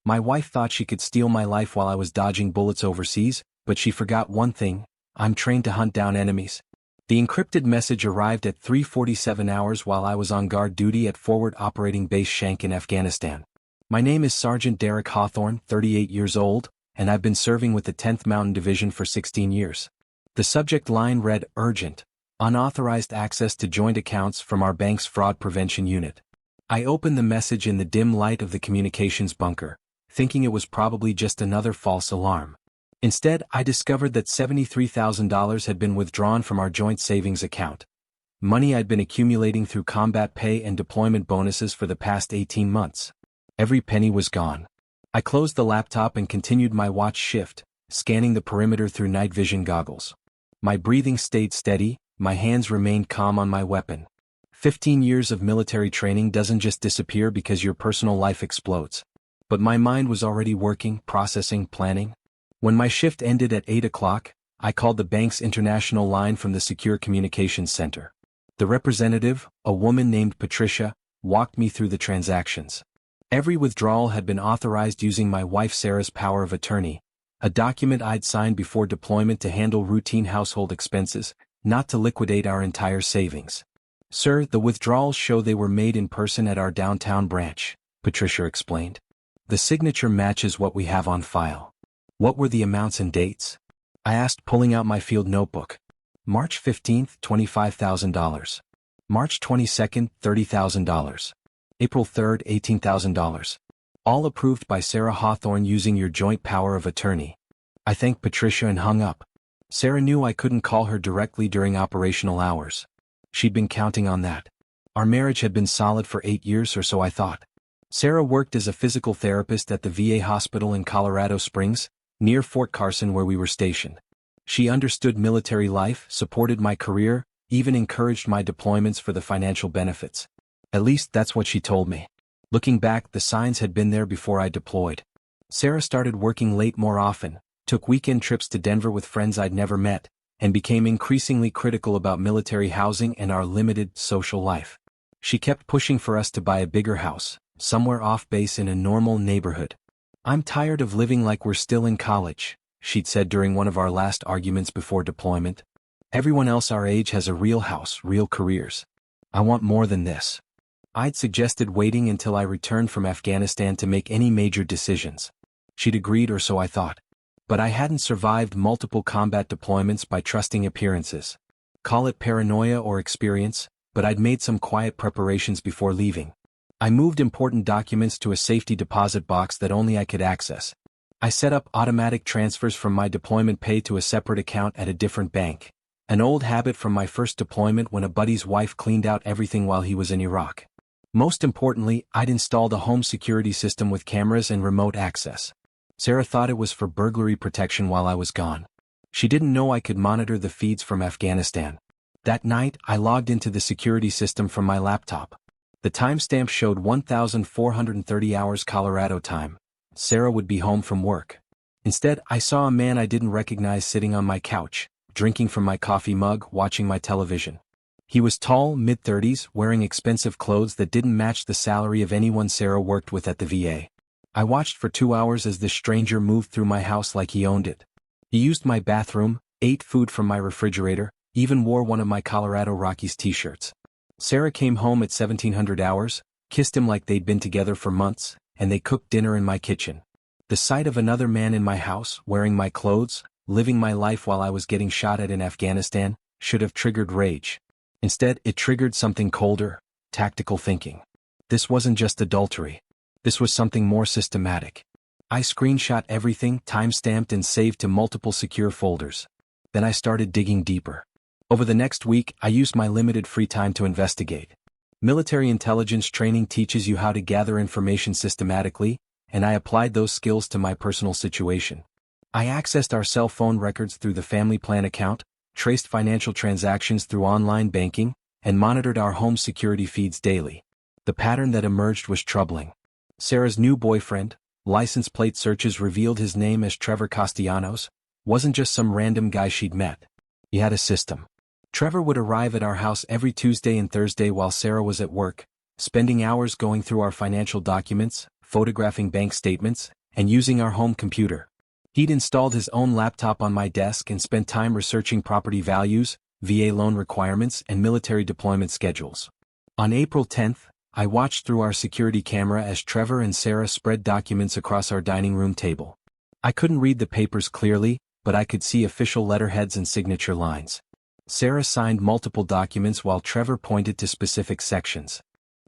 My wife thought she could steal my life while I was dodging bullets overseas, but she forgot one thing: I'm trained to hunt down enemies. The encrypted message arrived at 3:47 hours while I was on guard duty at Forward Operating Base Shank in Afghanistan. My name is Sergeant Derek Hawthorne, 38 years old, and I've been serving with the 10th Mountain Division for 16 years. The subject line read, "Urgent. Unauthorized access to joint accounts from our bank's fraud prevention unit." I opened the message in the dim light of the communications bunker, thinking it was probably just another false alarm. Instead, I discovered that $73,000 had been withdrawn from our joint savings account. Money I'd been accumulating through combat pay and deployment bonuses for the past 18 months. Every penny was gone. I closed the laptop and continued my watch shift, scanning the perimeter through night vision goggles. My breathing stayed steady, my hands remained calm on my weapon. 15 years of military training doesn't just disappear because your personal life explodes. But my mind was already working, processing, planning. When my shift ended at 8 o'clock, I called the bank's international line from the Secure Communications Center. The representative, a woman named Patricia, walked me through the transactions. Every withdrawal had been authorized using my wife Sarah's power of attorney, a document I'd signed before deployment to handle routine household expenses, not to liquidate our entire savings. "Sir, the withdrawals show they were made in person at our downtown branch," Patricia explained. "The signature matches what we have on file." "What were the amounts and dates?" I asked, pulling out my field notebook. "March 15th, $25,000. March 22nd, $30,000. April 3rd, $18,000. All approved by Sarah Hawthorne using your joint power of attorney." I thanked Patricia and hung up. Sarah knew I couldn't call her directly during operational hours. She'd been counting on that. Our marriage had been solid for 8 years or so, I thought. Sarah worked as a physical therapist at the VA hospital in Colorado Springs, near Fort Carson where we were stationed. She understood military life, supported my career, even encouraged my deployments for the financial benefits. At least that's what she told me. Looking back, the signs had been there before I deployed. Sarah started working late more often, took weekend trips to Denver with friends I'd never met, and became increasingly critical about military housing and our limited social life. She kept pushing for us to buy a bigger house, somewhere off base in a normal neighborhood. "I'm tired of living like we're still in college," she'd said during one of our last arguments before deployment. "Everyone else our age has a real house, real careers. I want more than this." I'd suggested waiting until I returned from Afghanistan to make any major decisions. She'd agreed, or so I thought. But I hadn't survived multiple combat deployments by trusting appearances. Call it paranoia or experience, but I'd made some quiet preparations before leaving. I moved important documents to a safety deposit box that only I could access. I set up automatic transfers from my deployment pay to a separate account at a different bank, an old habit from my first deployment when a buddy's wife cleaned out everything while he was in Iraq. Most importantly, I'd installed a home security system with cameras and remote access. Sarah thought it was for burglary protection while I was gone. She didn't know I could monitor the feeds from Afghanistan. That night, I logged into the security system from my laptop. The timestamp showed 1,430 hours Colorado time. Sarah would be home from work. Instead, I saw a man I didn't recognize sitting on my couch, drinking from my coffee mug, watching my television. He was tall, mid-30s, wearing expensive clothes that didn't match the salary of anyone Sarah worked with at the VA. I watched for 2 hours as this stranger moved through my house like he owned it. He used my bathroom, ate food from my refrigerator, even wore one of my Colorado Rockies t-shirts. Sarah came home at 1700 hours, kissed him like they'd been together for months, and they cooked dinner in my kitchen. The sight of another man in my house, wearing my clothes, living my life while I was getting shot at in Afghanistan, should have triggered rage. Instead, it triggered something colder: tactical thinking. This wasn't just adultery. This was something more systematic. I screenshot everything, time-stamped and saved to multiple secure folders. Then I started digging deeper. Over the next week, I used my limited free time to investigate. Military intelligence training teaches you how to gather information systematically, and I applied those skills to my personal situation. I accessed our cell phone records through the family plan account, traced financial transactions through online banking, and monitored our home security feeds daily. The pattern that emerged was troubling. Sarah's new boyfriend, license plate searches revealed his name as Trevor Castellanos, wasn't just some random guy she'd met. He had a system. Trevor would arrive at our house every Tuesday and Thursday while Sarah was at work, spending hours going through our financial documents, photographing bank statements, and using our home computer. He'd installed his own laptop on my desk and spent time researching property values, VA loan requirements, and military deployment schedules. On April 10th, I watched through our security camera as Trevor and Sarah spread documents across our dining room table. I couldn't read the papers clearly, but I could see official letterheads and signature lines. Sarah signed multiple documents while Trevor pointed to specific sections.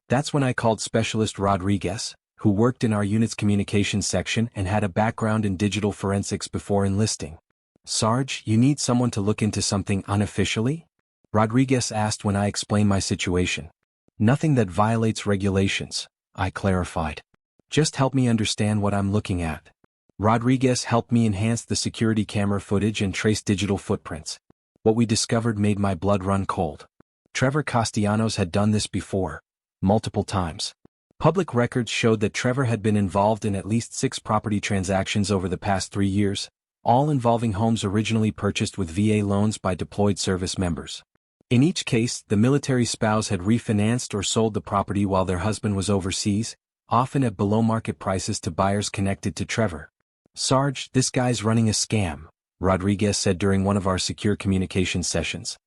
That's when I called Specialist Rodriguez, who worked in our unit's communications section and had a background in digital forensics before enlisting. "Sarge, you need someone to look into something unofficially?" Rodriguez asked when I explained my situation. "Nothing that violates regulations," I clarified. "Just help me understand what I'm looking at." Rodriguez helped me enhance the security camera footage and trace digital footprints. What we discovered made my blood run cold. Trevor Castellanos had done this before, multiple times. Public records showed that Trevor had been involved in at least 6 property transactions over the past 3 years, all involving homes originally purchased with VA loans by deployed service members. In each case, the military spouse had refinanced or sold the property while their husband was overseas, often at below-market prices to buyers connected to Trevor. "Sarge, this guy's running a scam," Rodriguez said during one of our secure communications sessions.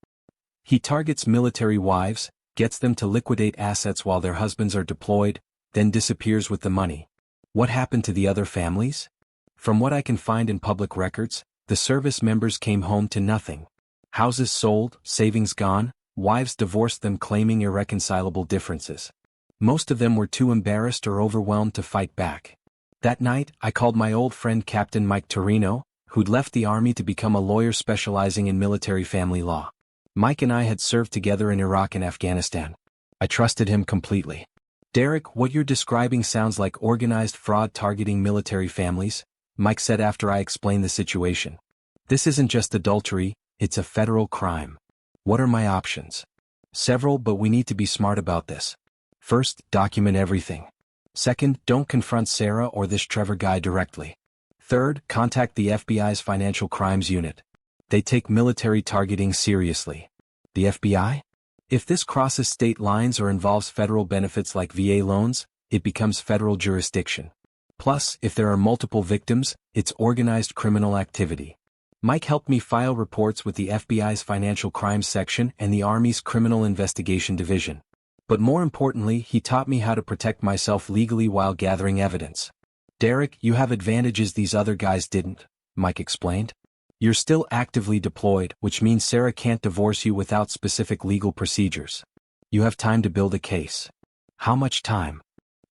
"He targets military wives, gets them to liquidate assets while their husbands are deployed, then disappears with the money. What happened to the other families? From what I can find in public records, the service members came home to nothing. Houses sold, savings gone, wives divorced them claiming irreconcilable differences. Most of them were too embarrassed or overwhelmed to fight back." That night, I called my old friend Captain Mike Torino, who'd left the Army to become a lawyer specializing in military family law. Mike and I had served together in Iraq and Afghanistan. I trusted him completely. "Derek, what you're describing sounds like organized fraud targeting military families," Mike said after I explained the situation. "This isn't just adultery, it's a federal crime. What are my options?" "Several, but we need to be smart about this. First, document everything. Second, don't confront Sarah or this Trevor guy directly. Third, contact the FBI's Financial Crimes Unit. They take military targeting seriously." "The FBI? If this crosses state lines or involves federal benefits like VA loans, it becomes federal jurisdiction. Plus, if there are multiple victims, it's organized criminal activity." Mike helped me file reports with the FBI's Financial Crimes Section and the Army's Criminal Investigation Division. But more importantly, he taught me how to protect myself legally while gathering evidence. "Derek, you have advantages these other guys didn't," Mike explained. "You're still actively deployed, which means Sarah can't divorce you without specific legal procedures. You have time to build a case." "How much time?"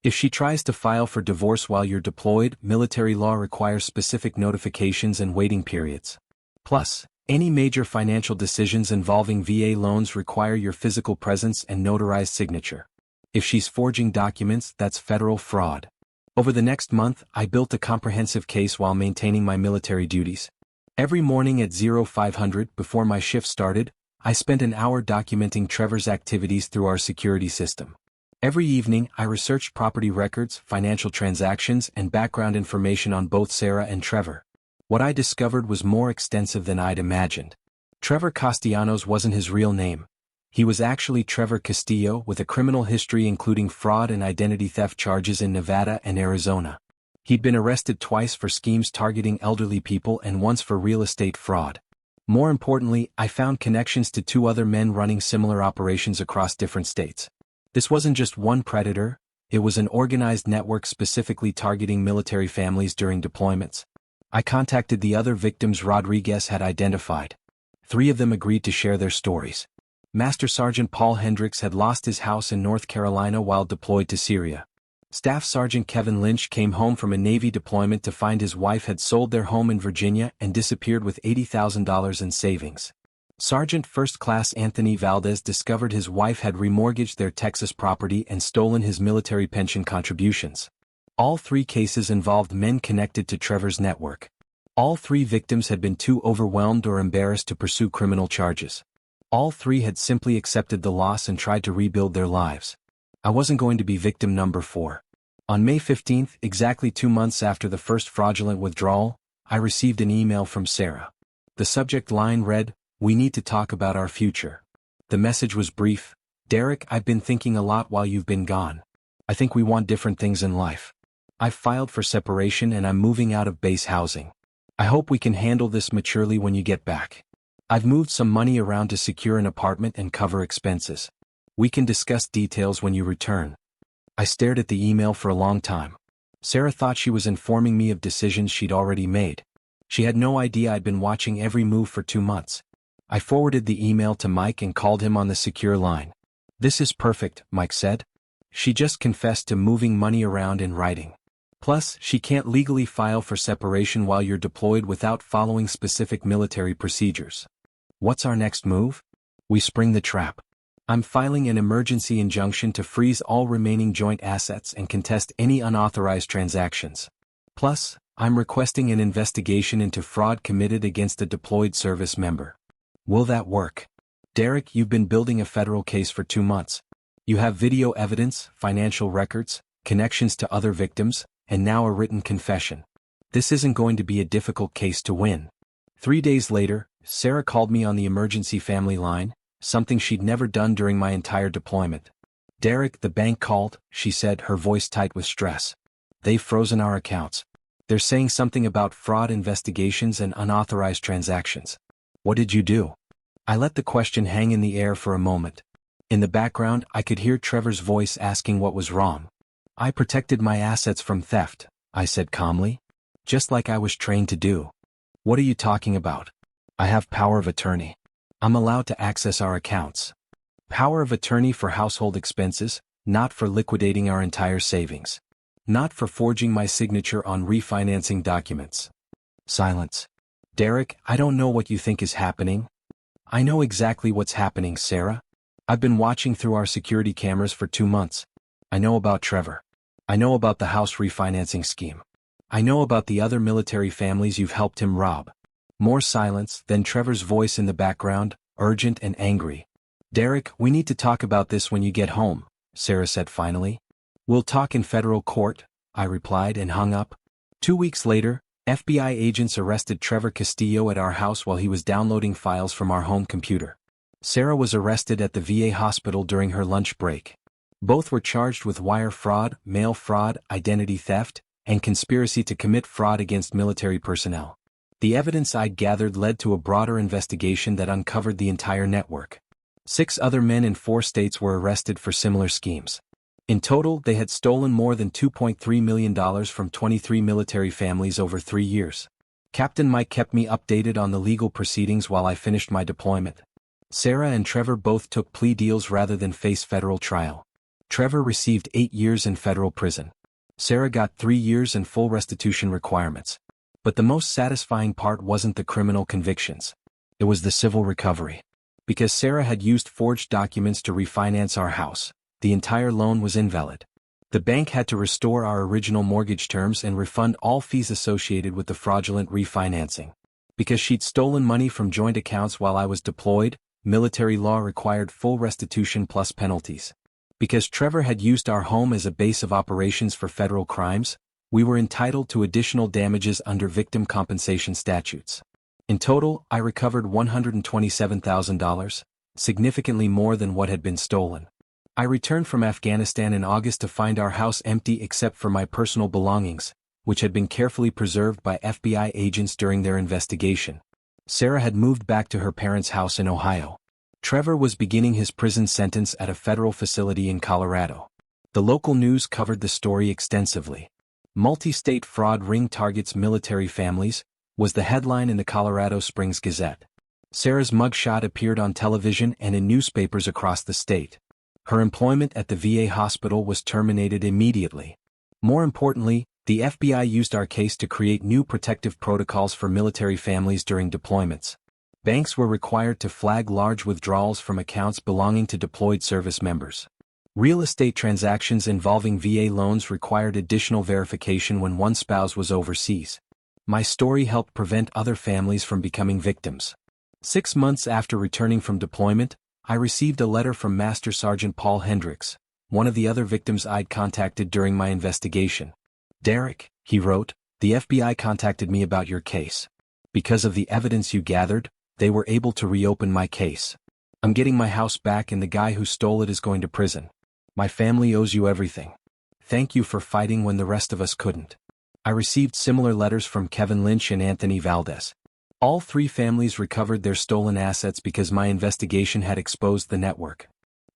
"If she tries to file for divorce while you're deployed, military law requires specific notifications and waiting periods. Plus, any major financial decisions involving VA loans require your physical presence and notarized signature. If she's forging documents, that's federal fraud." Over the next month, I built a comprehensive case while maintaining my military duties. Every morning at 0500 before my shift started, I spent an hour documenting Trevor's activities through our security system. Every evening, I researched property records, financial transactions, and background information on both Sarah and Trevor. What I discovered was more extensive than I'd imagined. Trevor Castellanos wasn't his real name. He was actually Trevor Castillo with a criminal history including fraud and identity theft charges in Nevada and Arizona. He'd been arrested twice for schemes targeting elderly people and once for real estate fraud. More importantly, I found connections to 2 other men running similar operations across different states. This wasn't just one predator, it was an organized network specifically targeting military families during deployments. I contacted the other victims Rodriguez had identified. 3 of them agreed to share their stories. Master Sergeant Paul Hendricks had lost his house in North Carolina while deployed to Syria. Staff Sergeant Kevin Lynch came home from a Navy deployment to find his wife had sold their home in Virginia and disappeared with $80,000 in savings. Sergeant First Class Anthony Valdez discovered his wife had remortgaged their Texas property and stolen his military pension contributions. All 3 cases involved men connected to Trevor's network. All 3 victims had been too overwhelmed or embarrassed to pursue criminal charges. All 3 had simply accepted the loss and tried to rebuild their lives. I wasn't going to be victim number 4. On May 15th, exactly 2 months after the first fraudulent withdrawal, I received an email from Sarah. The subject line read, "We need to talk about our future." The message was brief. "Derek, I've been thinking a lot while you've been gone. I think we want different things in life. I've filed for separation and I'm moving out of base housing. I hope we can handle this maturely when you get back. I've moved some money around to secure an apartment and cover expenses. We can discuss details when you return." I stared at the email for a long time. Sarah thought she was informing me of decisions she'd already made. She had no idea I'd been watching every move for 2 months. I forwarded the email to Mike and called him on the secure line. "This is perfect," Mike said. "She just confessed to moving money around in writing. Plus, she can't legally file for separation while you're deployed without following specific military procedures." "What's our next move?" "We spring the trap. I'm filing an emergency injunction to freeze all remaining joint assets and contest any unauthorized transactions. Plus, I'm requesting an investigation into fraud committed against a deployed service member." "Will that work?" "Derek, you've been building a federal case for 2 months. You have video evidence, financial records, connections to other victims, and now a written confession. This isn't going to be a difficult case to win." 3 days later, Sarah called me on the emergency family line, something she'd never done during my entire deployment. "Derek, the bank called," she said, her voice tight with stress. "They've frozen our accounts. They're saying something about fraud investigations and unauthorized transactions." "What did you do?" I let the question hang in the air for a moment. In the background, I could hear Trevor's voice asking what was wrong. "I protected my assets from theft," I said calmly. "Just like I was trained to do." "What are you talking about?" "I have power of attorney. I'm allowed to access our accounts. Power of attorney for household expenses, not for liquidating our entire savings. Not for forging my signature on refinancing documents." Silence. "Derek, I don't know what you think is happening." "I know exactly what's happening, Sarah. I've been watching through our security cameras for 2 months. I know about Trevor. I know about the house refinancing scheme. I know about the other military families you've helped him rob." More silence, then Trevor's voice in the background, urgent and angry. "Derek, we need to talk about this when you get home," Sarah said finally. "We'll talk in federal court," I replied and hung up. 2 weeks later, FBI agents arrested Trevor Castillo at our house while he was downloading files from our home computer. Sarah was arrested at the VA hospital during her lunch break. Both were charged with wire fraud, mail fraud, identity theft, and conspiracy to commit fraud against military personnel. The evidence I'd gathered led to a broader investigation that uncovered the entire network. 6 other men in 4 states were arrested for similar schemes. In total, they had stolen more than $2.3 million from 23 military families over 3 years. Captain Mike kept me updated on the legal proceedings while I finished my deployment. Sarah and Trevor both took plea deals rather than face federal trial. Trevor received 8 years in federal prison. Sarah got 3 years and full restitution requirements. But the most satisfying part wasn't the criminal convictions. It was the civil recovery. Because Sarah had used forged documents to refinance our house, the entire loan was invalid. The bank had to restore our original mortgage terms and refund all fees associated with the fraudulent refinancing. Because she'd stolen money from joint accounts while I was deployed, military law required full restitution plus penalties. Because Trevor had used our home as a base of operations for federal crimes, we were entitled to additional damages under victim compensation statutes. In total, I recovered $127,000, significantly more than what had been stolen. I returned from Afghanistan in August to find our house empty except for my personal belongings, which had been carefully preserved by FBI agents during their investigation. Sarah had moved back to her parents' house in Ohio. Trevor was beginning his prison sentence at a federal facility in Colorado. The local news covered the story extensively. "Multi-state fraud ring targets military families," was the headline in the Colorado Springs Gazette. Sarah's mugshot appeared on television and in newspapers across the state. Her employment at the VA hospital was terminated immediately. More importantly, the FBI used our case to create new protective protocols for military families during deployments. Banks were required to flag large withdrawals from accounts belonging to deployed service members. Real estate transactions involving VA loans required additional verification when one spouse was overseas. My story helped prevent other families from becoming victims. 6 months after returning from deployment, I received a letter from Master Sergeant Paul Hendricks, one of the other victims I'd contacted during my investigation. "Derek," he wrote, "the FBI contacted me about your case. Because of the evidence you gathered, they were able to reopen my case. I'm getting my house back and the guy who stole it is going to prison. My family owes you everything. thank you for fighting when the rest of us couldn't. I received similar letters from Kevin Lynch and Anthony Valdez. All three families recovered their stolen assets because my investigation had exposed the network.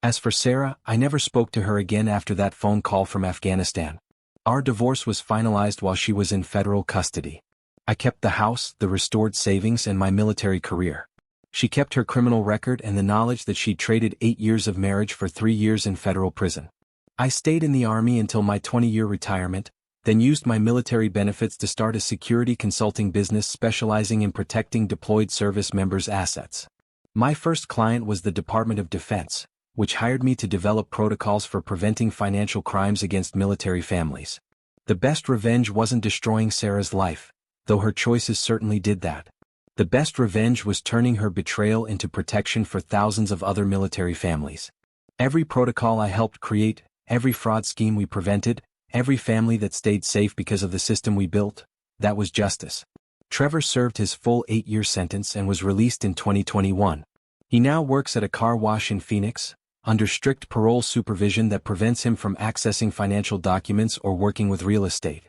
As for Sarah, I never spoke to her again after that phone call from Afghanistan. Our divorce was finalized while she was in federal custody. I kept the house, the restored savings, and my military career. She kept her criminal record and the knowledge that she'd traded 8 years of marriage for 3 years in federal prison. I stayed in the Army until my 20-year retirement, then used my military benefits to start a security consulting business specializing in protecting deployed service members' assets. My first client was the Department of Defense, which hired me to develop protocols for preventing financial crimes against military families. The best revenge wasn't destroying Sarah's life, though her choices certainly did that. The best revenge was turning her betrayal into protection for thousands of other military families. Every protocol I helped create, every fraud scheme we prevented, every family that stayed safe because of the system we built, that was justice. Trevor served his full 8-year sentence and was released in 2021. He now works at a car wash in Phoenix, under strict parole supervision that prevents him from accessing financial documents or working with real estate.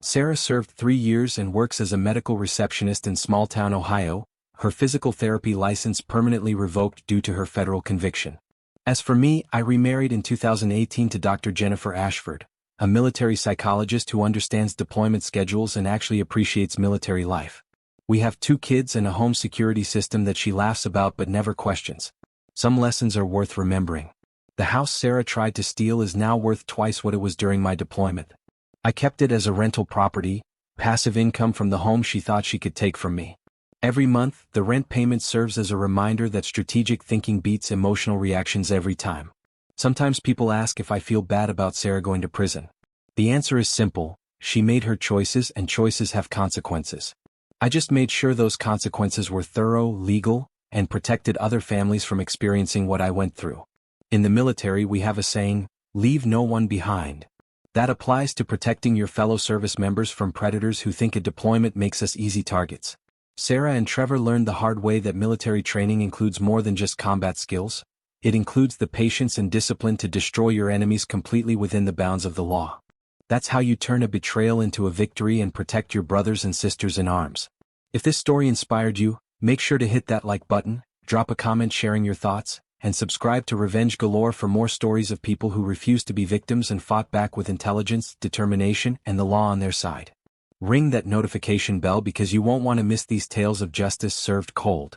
Sarah served 3 years and works as a medical receptionist in small-town Ohio, her physical therapy license permanently revoked due to her federal conviction. As for me, I remarried in 2018 to Dr. Jennifer Ashford, a military psychologist who understands deployment schedules and actually appreciates military life. We have 2 kids and a home security system that she laughs about but never questions. Some lessons are worth remembering. The house Sarah tried to steal is now worth twice what it was during my deployment. I kept it as a rental property, passive income from the home she thought she could take from me. Every month, the rent payment serves as a reminder that strategic thinking beats emotional reactions every time. Sometimes people ask if I feel bad about Sarah going to prison. The answer is simple: she made her choices and choices have consequences. I just made sure those consequences were thorough, legal, and protected other families from experiencing what I went through. In the military we have a saying, leave no one behind. That applies to protecting your fellow service members from predators who think a deployment makes us easy targets. Sarah and Trevor learned the hard way that military training includes more than just combat skills. It includes the patience and discipline to destroy your enemies completely within the bounds of the law. That's how you turn a betrayal into a victory and protect your brothers and sisters in arms. If this story inspired you, make sure to hit that like button, drop a comment sharing your thoughts, and subscribe to Revenge Galore for more stories of people who refused to be victims and fought back with intelligence, determination, and the law on their side. Ring that notification bell because you won't want to miss these tales of justice served cold.